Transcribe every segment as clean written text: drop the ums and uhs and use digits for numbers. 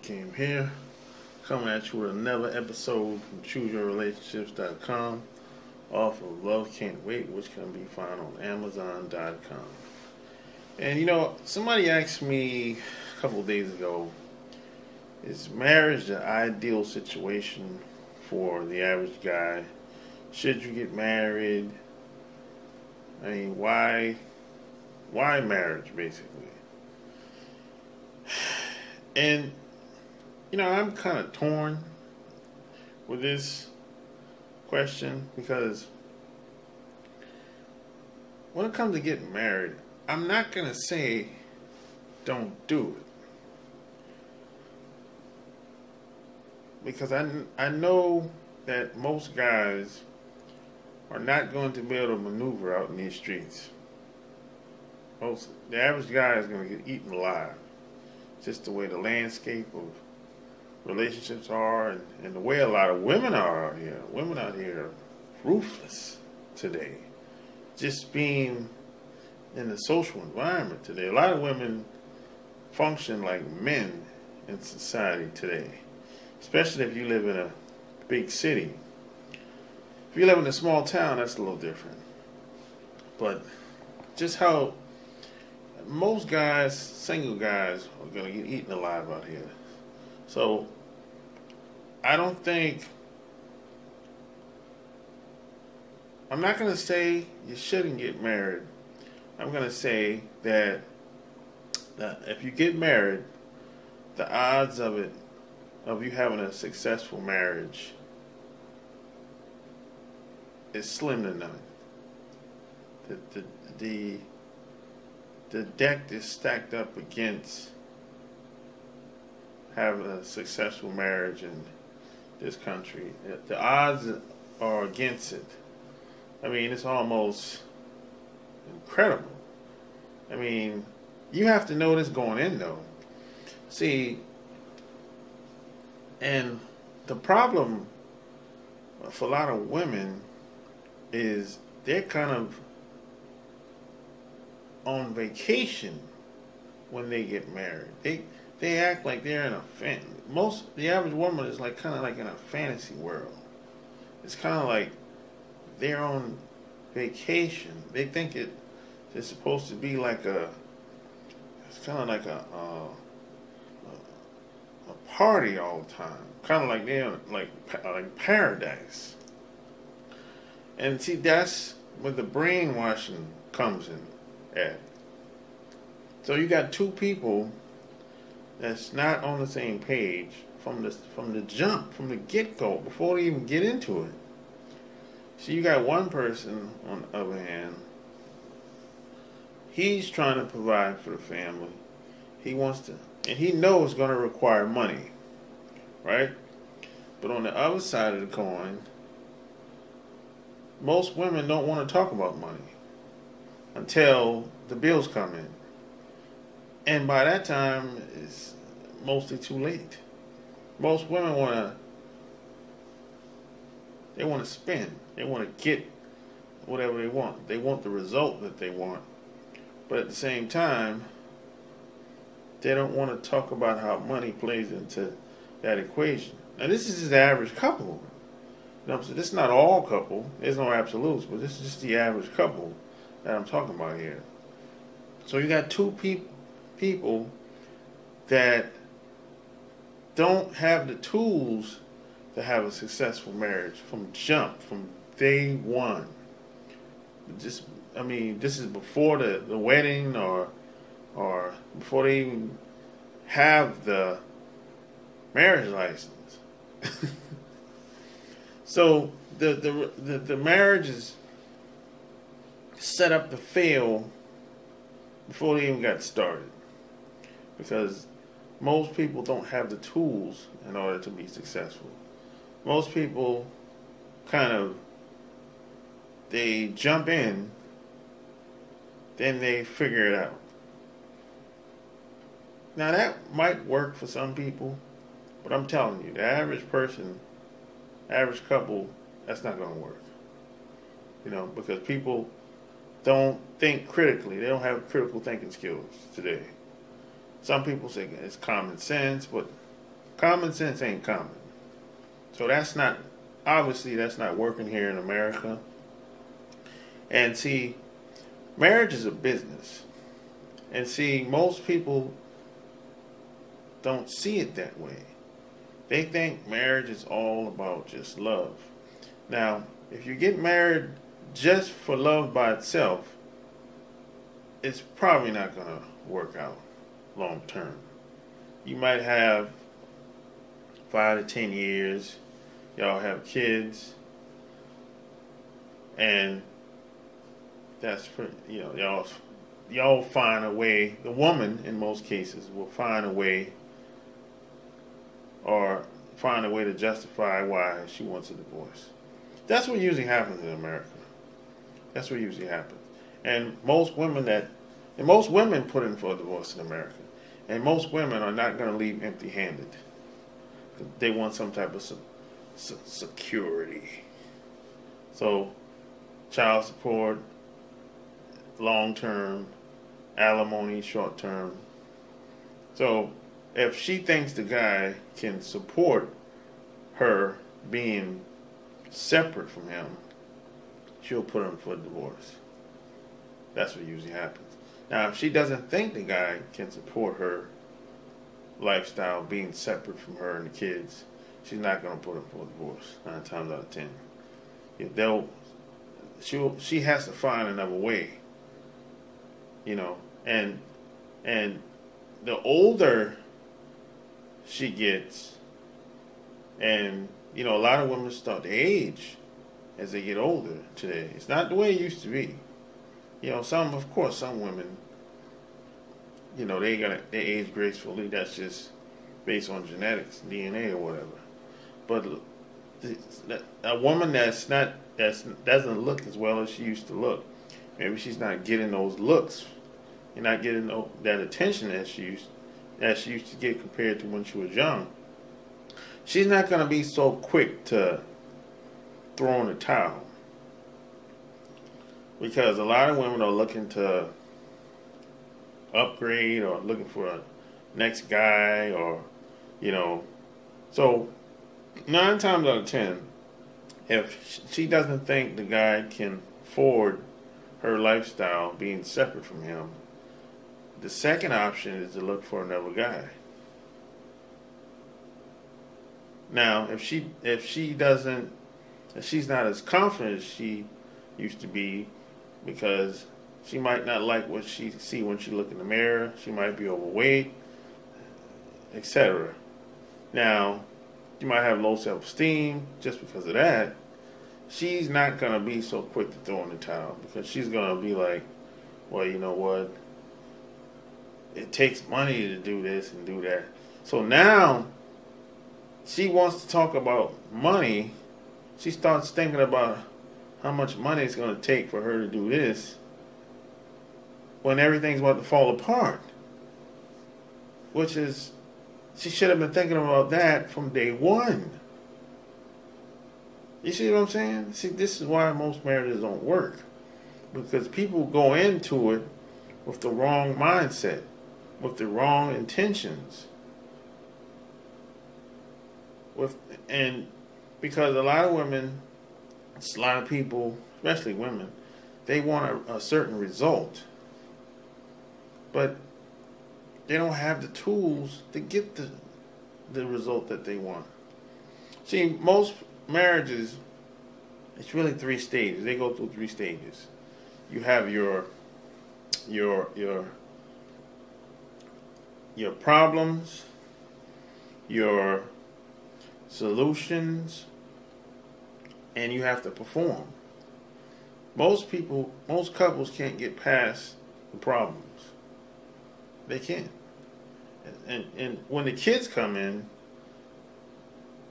Game here, coming at you with another episode from ChooseYourRelationships.com off of Love Can't Wait, which can be found on Amazon.com. And somebody asked me a couple of days ago, is marriage the ideal situation for the average guy? Should you get married? I mean, why marriage, basically? And I'm kind of torn with this question because when it comes to getting married, I'm not going to say don't do it. Because I know that most guys are not going to be able to maneuver out in these streets. The average guy is going to get eaten alive. Just the way the landscape of relationships are and the way a lot of women are out here. Women out here are ruthless today. Just being in the social environment today. A lot of women function like men in society today. Especially if you live in a big city. If you live in a small town, that's a little different. But just how most guys, single guys, are going to get eaten alive out here. So, I don't think, I'm not going to say you shouldn't get married. I'm going to say that if you get married, the odds of you having a successful marriage is slim to none. The deck is stacked up against having a successful marriage in this country. The odds are against it. I mean, it's almost incredible. I mean, you have to know this going in, though. See, and the problem for a lot of women is they're kind of on vacation when they get married. They act like they're in the average woman is kind of like in a fantasy world. It's kind of like they're on vacation. They think it's supposed to be it's kind of like a party all the time. Kind of like they're like paradise. And see, that's where the brainwashing comes in at. So you got two people that's not on the same page from the jump, from the get-go, before they even get into it. So you got one person, on the other hand, he's trying to provide for the family. He wants to, and he knows it's going to require money, right? But on the other side of the coin, most women don't want to talk about money until the bills come in. And by that time, it's mostly too late. Most women want to spend. They want to get whatever they want. They want the result that they want. But at the same time, they don't want to talk about how money plays into that equation. Now, this is just the average couple. So this is not all couple. There's no absolutes, but this is just the average couple that I'm talking about here. So you got two people that don't have the tools to have a successful marriage from day one. This is before the wedding or before they even have the marriage license. So the marriage is set up to fail before they even got started, because most people don't have the tools in order to be successful. Most people they jump in, then they figure it out. Now that might work for some people, but I'm telling you, the average person, average couple, that's not going to work. Because people don't think critically. They don't have critical thinking skills today. Some people say it's common sense, but Common sense ain't common. So that's not working here in America. And see, marriage is a business. And see, most people don't see it that way. They think marriage is all about just love. Now, if you get married just for love by itself, it's probably not going to work out long term. You might have 5 to 10 years, y'all have kids, and that's pretty, y'all find a way. The woman, in most cases, will find a way, or find a way to justify why she wants a divorce. That's what usually happens in America. That's what usually happens. And most women put in for a divorce in America. And most women are not going to leave empty-handed. They want some type of security. So, child support, long-term, alimony, short-term. So, if she thinks the guy can support her being separate from him, she'll put him for a divorce. That's what usually happens. Now, if she doesn't think the guy can support her lifestyle being separate from her and the kids, she's not going to put him for a divorce 9 times out of 10. She has to find another way, and the older she gets, and a lot of women start to age as they get older today. It's not the way it used to be. Some women, they age gracefully. That's just based on genetics, DNA or whatever. But a woman that doesn't look as well as she used to look, maybe she's not getting those looks. You're not getting that attention that she used to get compared to when she was young. She's not going to be so quick to throw in the towel, because a lot of women are looking to upgrade or looking for a next guy, or so 9 times out of 10, if she doesn't think the guy can afford her lifestyle being separate from him, the second option is to look for another guy. Now, if she's not as confident as she used to be, because she might not like what she see when she look in the mirror, she might be overweight, etc. Now, you might have low self-esteem just because of that. She's not going to be so quick to throw in the towel, because she's going to be like, well, you know what? It takes money to do this and do that. So now she wants to talk about money. She starts thinking about how much money it's going to take for her to do this when everything's about to fall apart. Which is, she should have been thinking about that from day one. You see what I'm saying? See, this is why most marriages don't work. Because people go into it with the wrong mindset, with the wrong intentions. Because a lot of women, a lot of people, especially women, they want a certain result, but they don't have the tools to get the result that they want. See, most marriages, it's really 3 stages. They go through 3 stages. You have your problems, your solutions, and you have to perform. Most couples can't get past the problems. They can't. And when the kids come in,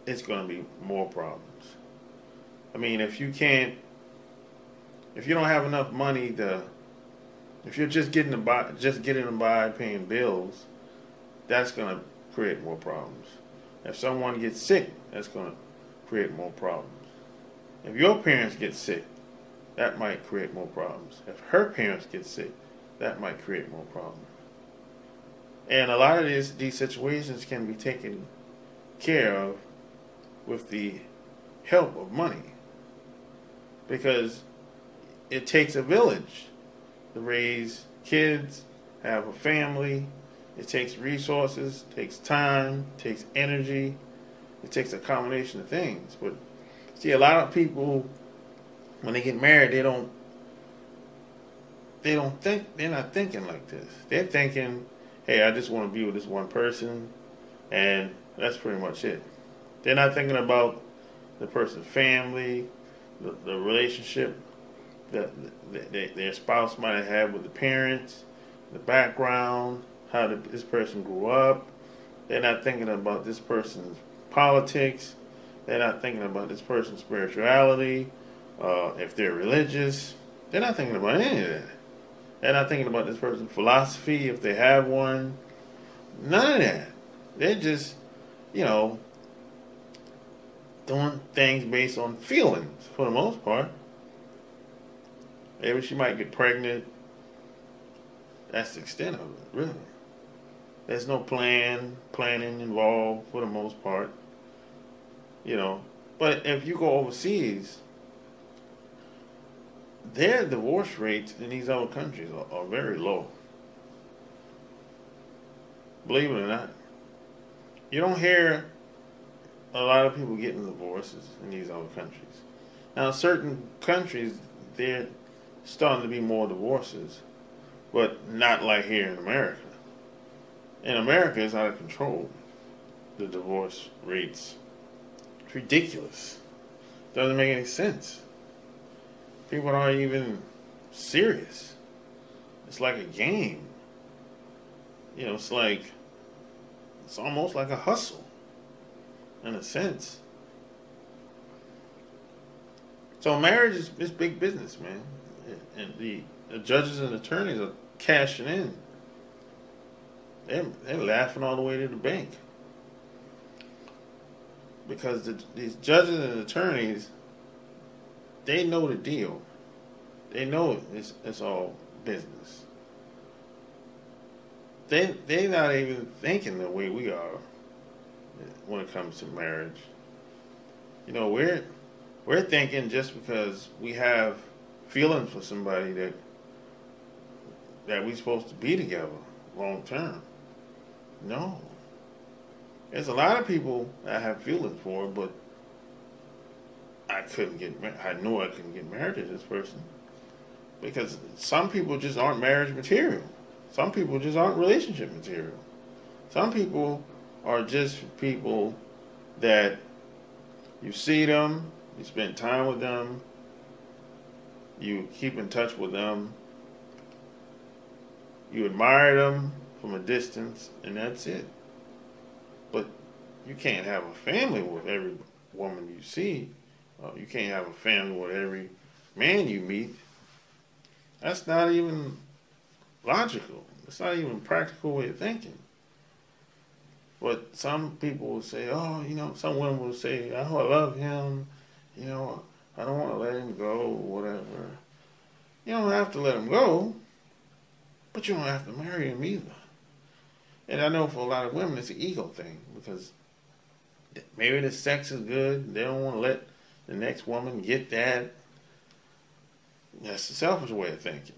it's going to be more problems. I mean, if you don't have enough money if you're just getting by paying bills, that's going to create more problems. If someone gets sick, that's going to create more problems. If your parents get sick, that might create more problems. If her parents get sick, that might create more problems. And a lot of these situations can be taken care of with the help of money, because it takes a village to raise kids, have a family. It takes resources, takes time, takes energy. It takes a combination of things. But see, a lot of people, when they get married, they don't think, they're not thinking like this. They're thinking, hey, I just want to be with this one person, and that's pretty much it. They're not thinking about the person's family, the relationship that their spouse might have had with the parents, the background, how this person grew up. They're not thinking about this person's politics. They're not thinking about this person's spirituality, if they're religious. They're not thinking about any of that. They're not thinking about this person's philosophy, if they have one. None of that. They're just, you know, doing things based on feelings for the most part. Maybe she might get pregnant. That's the extent of it, really. There's no planning involved for the most part. You know. But if you go overseas, their divorce rates in these other countries are very low. Believe it or not. You don't hear a lot of people getting divorces in these other countries. Now, certain countries, they're starting to be more divorces, but not like here in America. In America, it's out of control. The divorce rates. It's ridiculous. Doesn't make any sense. People aren't even serious. It's like a game. You know, it's almost like a hustle, in a sense. So marriage is big business, man. And the judges and attorneys are cashing in. They're laughing all the way to the bank. Because these judges and attorneys, they know the deal. They know it's all business. They're not even thinking the way we are when it comes to marriage. You know, we're thinking just because we have feelings for somebody that we're supposed to be together long term. No. There's a lot of people I have feelings for, but I knew I couldn't get married to this person. Because some people just aren't marriage material. Some people just aren't relationship material. Some people are just people that you see them, you spend time with them, you keep in touch with them, you admire them from a distance, and that's it. But you can't have a family with every woman you see. You can't have a family with every man you meet. That's not even logical. It's not even a practical way of thinking. But some people will say, oh, you know, some women will say, oh, I love him. You know, I don't want to let him go or whatever. You don't have to let him go, but you don't have to marry him either. And I know for a lot of women, it's an ego thing because maybe the sex is good. They don't want to let the next woman get that. That's the selfish way of thinking.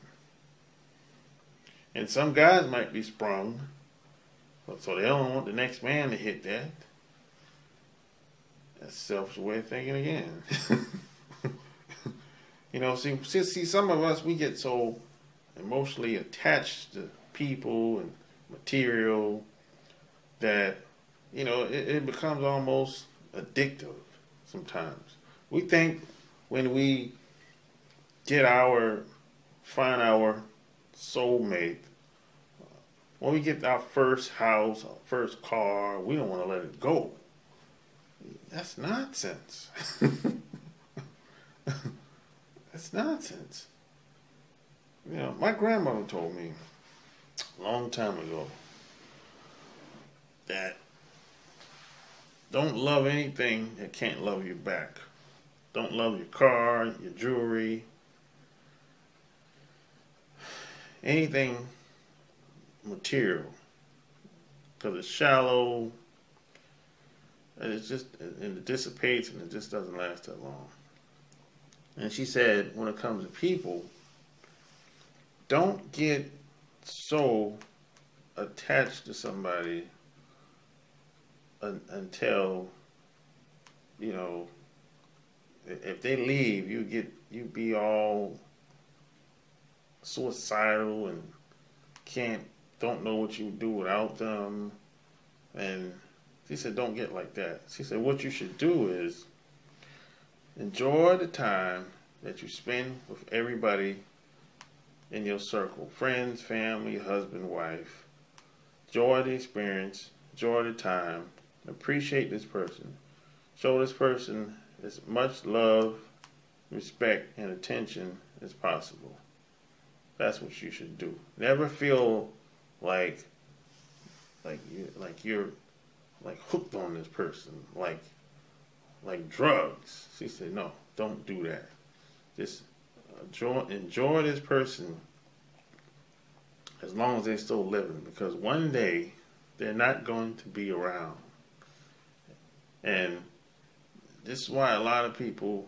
And some guys might be sprung, so they don't want the next man to hit that. That's a selfish way of thinking again. You know, see, some of us, we get so emotionally attached to people and material that, you know, it becomes almost addictive sometimes. We think when we find our soulmate, when we get our first house, our first car, we don't want to let it go. That's nonsense. That's nonsense. You know, my grandmother told me a long time ago that don't love anything that can't love you back. Don't love your car, your jewelry, anything material, because it's shallow, And it dissipates, and it just doesn't last that long. And she said, when it comes to people, don't get so attached to somebody until, you know, if they leave, you be all suicidal and don't know what you would do without them. And she said, don't get like that. She said, what you should do is enjoy the time that you spend with everybody in your circle, friends, family, husband, wife. Enjoy the experience, enjoy the time, appreciate this person. Show this person as much love, respect, and attention as possible. That's what you should do. Never feel like you're hooked on this person, like drugs. She said, no, don't do that. Just enjoy this person as long as they're still living, because one day they're not going to be around. And this is why a lot of people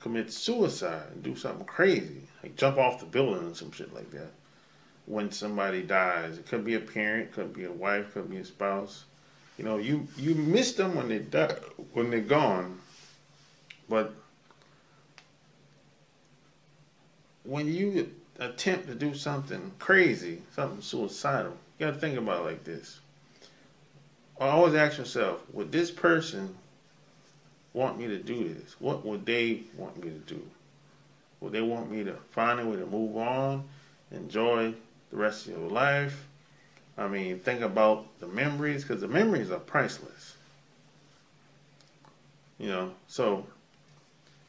commit suicide and do something crazy, like jump off the building or some shit like that when somebody dies. It could be a parent, could be a wife, could be a spouse. You know, you miss them when they die, when they're gone, but when you attempt to do something crazy, something suicidal, you got to think about it like this. Always ask yourself, would this person want me to do this? What would they want me to do? Would they want me to find a way to move on, enjoy the rest of your life? I mean, think about the memories, because the memories are priceless. You know, so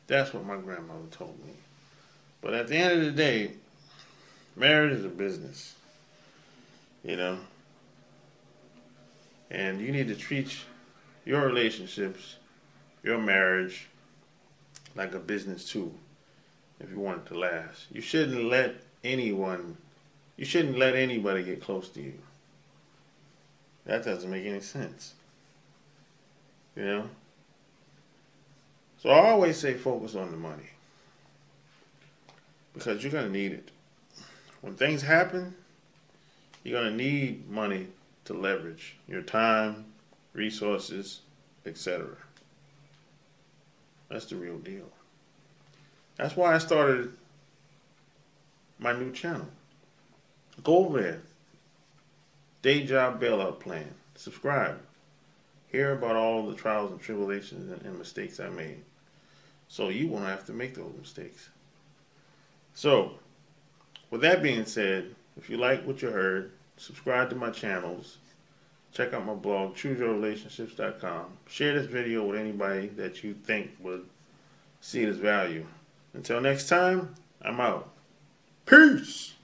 that's what my grandmother told me. But at the end of the day, marriage is a business, you know, and you need to treat your relationships, your marriage, like a business too, if you want it to last. You shouldn't let anybody get close to you. That doesn't make any sense, you know. So I always say focus on the money, because you're going to need it. When things happen, you're going to need money to leverage your time, resources, etc. That's the real deal. That's why I started my new channel. Go over there. Day Job Bailout Plan. Subscribe. Hear about all the trials and tribulations and mistakes I made, so you won't have to make those mistakes. So, with that being said, if you like what you heard, subscribe to my channels. Check out my blog, chooseyourrelationships.com. Share this video with anybody that you think would see it as value. Until next time, I'm out. Peace!